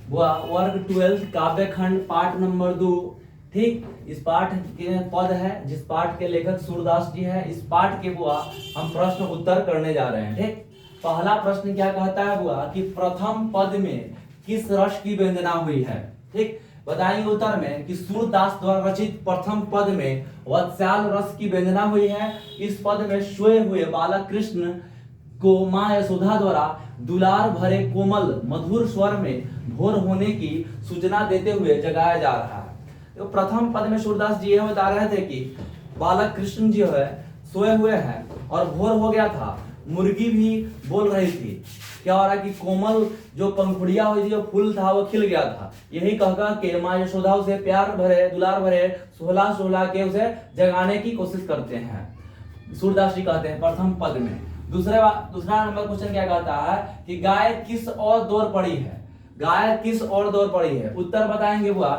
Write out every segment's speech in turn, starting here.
वर्ग 12 काव्य खंड पाठ नंबर 2। ठीक, इस पाठ के पद है जिस पाठ के लेखक सूरदास जी है। इस पाठ के बुआ हम प्रश्न उत्तर करने जा रहे हैं। ठीक, पहला प्रश्न क्या कहता है बुआ कि प्रथम पद में किस रस की व्यंजना हुई है। ठीक, बताएंगे उत्तर में कि सूरदास द्वारा रचित प्रथम पद में वत्स्याल रस की व्यंजना हुई है। इस पद में सोए हुए बालक कृष्ण को माँ यशोदा द्वारा दुलार भरे कोमल मधुर स्वर में भोर होने की सूचना देते हुए जगाया जा रहा है। तो प्रथम पद में सूरदास जी यह बता रहे थे कि बालक कृष्ण जी है सोए हुए हैं और भोर हो गया था, मुर्गी भी बोल रही थी। क्या हो रहा है कि कोमल जो पंखुड़िया हुई थी, जो फूल था वो खिल गया था। यही कहकर के माँ यशोदा उसे प्यार भरे दुलार भरे सोहला सोहला के उसे जगाने की कोशिश करते हैं। सूरदास जी कहते हैं प्रथम पद में। दूसरा नंबर क्वेश्चन क्या कहता है कि गाय किस ओर दौड़ पड़ी है। गाय किस ओर दौड़ पड़ी है। उत्तर बताएंगे बुआ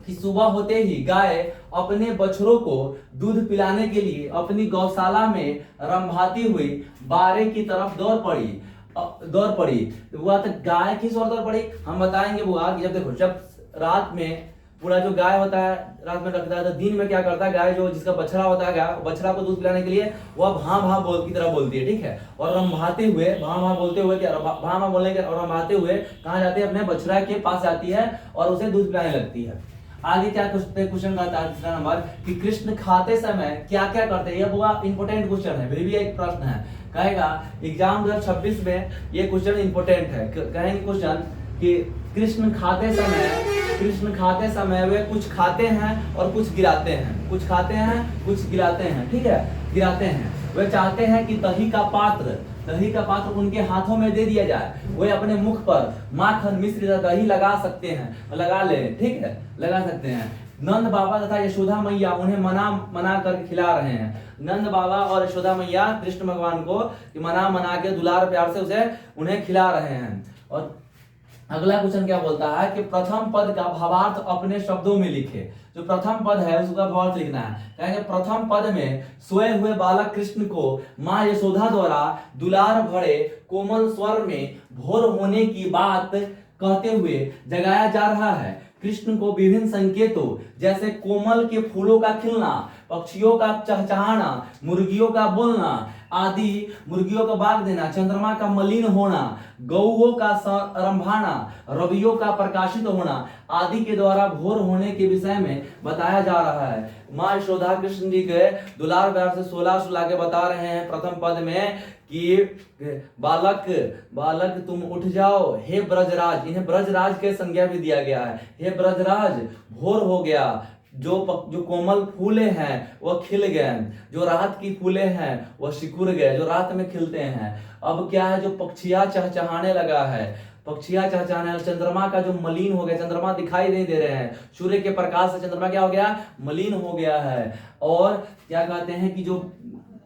कि सुबह होते ही गाय अपने बछड़ों को दूध पिलाने के लिए अपनी गौशाला में रंभाती हुई बारे की तरफ दौड़ पड़ी। बुआ तो गाय किस ओर दौड़ पड़ी हम बताएंगे बुआ कि जब देखो, जब रात में पूरा जो गाय होता है रात में रखता है, तो दिन में क्या करता है गाय जो जिसका बछड़ा होता है, गाय बछड़ा को दूध पिलाने के लिए वह भां भां बोल की तरह बोलती है। ठीक है, और रंभाते हुए भां भां बोलते हुए क्या भां भां बोलने के और रंभाते हुए कहाँ जाती है, अपने बछड़ा के पास जाती है और उसे दूध पिलाने लगती है। आगे क्या क्वेश्चन कहता है तीसरा नंबर कि कृष्ण खाते समय क्या क्या करते हैं। यह बहुत इंपॉर्टेंट क्वेश्चन है, फिर भी एक प्रश्न है। कहेगा एग्जाम 2026 में ये क्वेश्चन इंपॉर्टेंट है। कहेंगे क्वेश्चन कि कृष्ण खाते समय वे कुछ खाते हैं और कुछ गिराते हैं। कुछ खाते हैं कुछ गिराते हैं। ठीक है, गिराते हैं। वे चाहते हैं कि दही का पात्र उनके हाथों में दे दिया जाए। वे अपने मुख पर माखन मिश्र दही लगा सकते हैं, लगा ले। ठीक है, लगा सकते हैं। नंद बाबा तथा यशोदा मैया उन्हें मना कर खिला रहे हैं। नंद बाबा और यशोदा मैया कृष्ण भगवान को मना के दुलार प्यार से उसे उन्हें खिला रहे हैं। और अगला क्वेश्चन क्या बोलता है कि प्रथम पद का भावार्थ अपने शब्दों में लिखे। जो प्रथम पद है उसका भावार्थ लिखना है। कहेंगे प्रथम पद में सोए हुए बालक कृष्ण को माँ यशोदा द्वारा दुलार भरे कोमल स्वर में भोर होने की बात कहते हुए जगाया जा रहा है। कृष्ण को विभिन्न संकेतों जैसे कोमल के फूलों का खिलना, पक्षियों का चहचहाना, मुर्गियों का बोलना आदि, मुर्गियों का बाग देना, चंद्रमा का मलिन होना, गौओं का रंभाना, रवियों का प्रकाशित होना आदि के द्वारा भोर होने के विषय में बताया जा रहा है। माँ यशोदा कृष्ण जी के दुलार प्यार से सुला के बता रहे हैं प्रथम पद में कि बालक तुम उठ जाओ, हे ब्रजराज। इन्हें ब्रजराज के संज्ञा भी दिया गया है। हे ब्रजराज भोर हो गया। जो कोमल फूले हैं वह खिल गए, जो रात की फूले हैं वह सिकुड़ गए, जो रात में खिलते हैं। अब क्या है, जो पक्षियां चहचहाने लगा है, पक्षियां चहचहाने, चंद्रमा का जो मलिन हो गया, चंद्रमा दिखाई नहीं दे रहे हैं, सूर्य के प्रकाश से चंद्रमा क्या हो गया, मलिन हो गया है। और क्या कहते हैं कि जो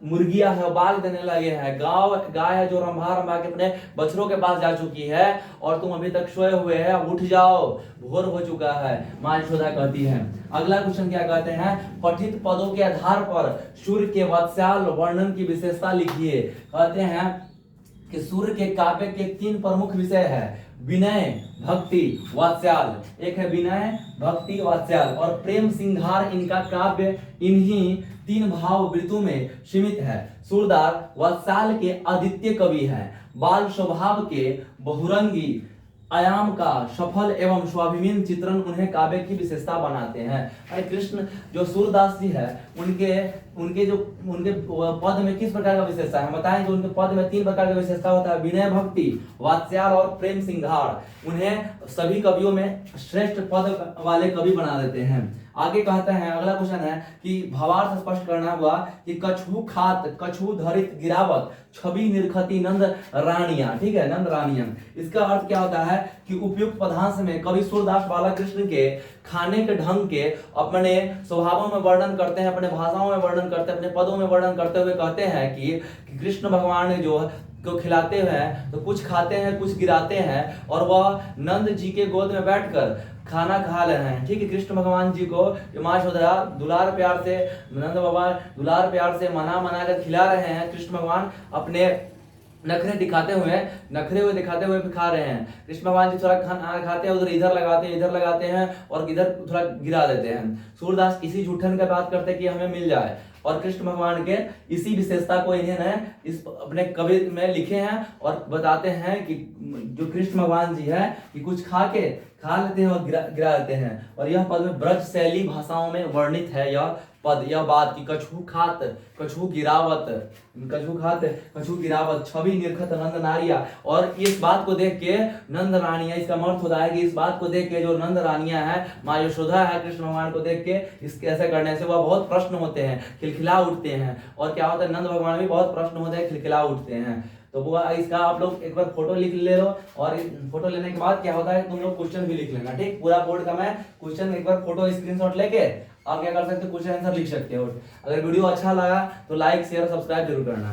मुर्गियां है बाग देने लगे हैं, गाय है जो रंभा के अपने बछड़ों के पास जा चुकी है, और तुम अभी तक सोए हुए हैं, अब उठ जाओ, भोर हो चुका है, माँ यशोदा कहती है। अगला क्वेश्चन क्या कहते हैं, पठित पदों के आधार पर सूर्य के वत्स्याल वर्णन की विशेषता लिखिए। कहते हैं कि सूर्य के काव्य के 3 प्रमुख विषय है, विनय, भक्ति, वात्स्याल। एक है विनय, भक्ति, वात्स्याल, और प्रेम सिंगार इनका काव्य इन्हीं 3 भाव वृत्तों में सीमित है। सूरदास वात्स्याल के अद्वितीय कवि हैं। बाल स्वभाव के बहुरंगी आयाम का सफल एवं स्वाभिमान चित्रण उन्हें काव्य की विशेषता बनाते हैं। अरे कृष्ण जो सूरदास जी है उनके पद में किस प्रकार का विशेषता है बताएं। तो उनके पद में 3 प्रकार का विशेषता होता है, विनय, भक्ति, वात्स्याल और प्रेम सिंगार। उन्हें सभी कवियों में श्रेष्ठ पद वाले कवि बना देते हैं। आगे कहते हैं, अगला क्वेश्चन है कि भावार्थ स्पष्ट करना हुआ कि कछू खात कछू धरित गिरावत छवि निरखती नंद रानियां। ठीक है, नंद रानियां। इसका अर्थ क्या होता है कि उपयुक्त पदांश में कवि सूरदास बालक कृष्ण के खाने के ढंग के अपने स्वभावों में वर्णन करते हैं, अपने भाषाओं में वर्णन करते हैं, अपने पदों में वर्णन करते हुए कहते हैं कि कृष्ण भगवान ने जो को खिलाते हैं तो कुछ खाते हैं कुछ गिराते हैं, और वह नंद जी के गोद में बैठकर खाना खा रहे हैं। ठीक है, कृष्ण भगवान जी को माँ यशोदा दुलार प्यार से, नंद बाबा दुलार प्यार से मना कर खिला रहे हैं। कृष्ण भगवान अपने नखरे हुए दिखाते हुए भी खा रहे हैं। कृष्ण भगवान जी थोड़ा खाना खाते हैं, उधर इधर लगाते हैं और इधर थोड़ा गिरा देते हैं। सूरदास इसी जूठन का बात करते हैं कि हमें मिल जाए, और कृष्ण भगवान के इसी विशेषता को इन्होंने इस अपने कवि में लिखे हैं और बताते हैं कि जो कृष्ण भगवान जी है कि कुछ खा लेते हैं और गिरा देते हैं। और यह पद में ब्रज शैली भाषाओं में वर्णित है यह पद, यह बात की कछु खात कछु गिरावत छवि निरखत नंद नारिया। और इस बात को देख के नंद रानियां, इसका अर्थ होता है कि इस बात को देख के जो नंद रानियां हैं, माँ यशोदा है, कृष्ण भगवान को देख के इस ऐसे करने से वह बहुत प्रश्न होते हैं, खिलखिला उठते हैं। और क्या होता है, नंद भगवान भी बहुत प्रश्न होते हैं, खिलखिला उठते हैं। तो वो इसका आप लोग एक बार फोटो लिख ले लो, और फोटो लेने के बाद क्या होता है तुम लोग क्वेश्चन भी लिख लेना, ठीक। पूरा बोर्ड का मैं क्वेश्चन एक बार फोटो स्क्रीनशॉट लेके आप क्या कर सकते हो, क्वेश्चन आंसर लिख सकते हो। अगर वीडियो अच्छा लगा तो लाइक शेयर सब्सक्राइब जरूर करना।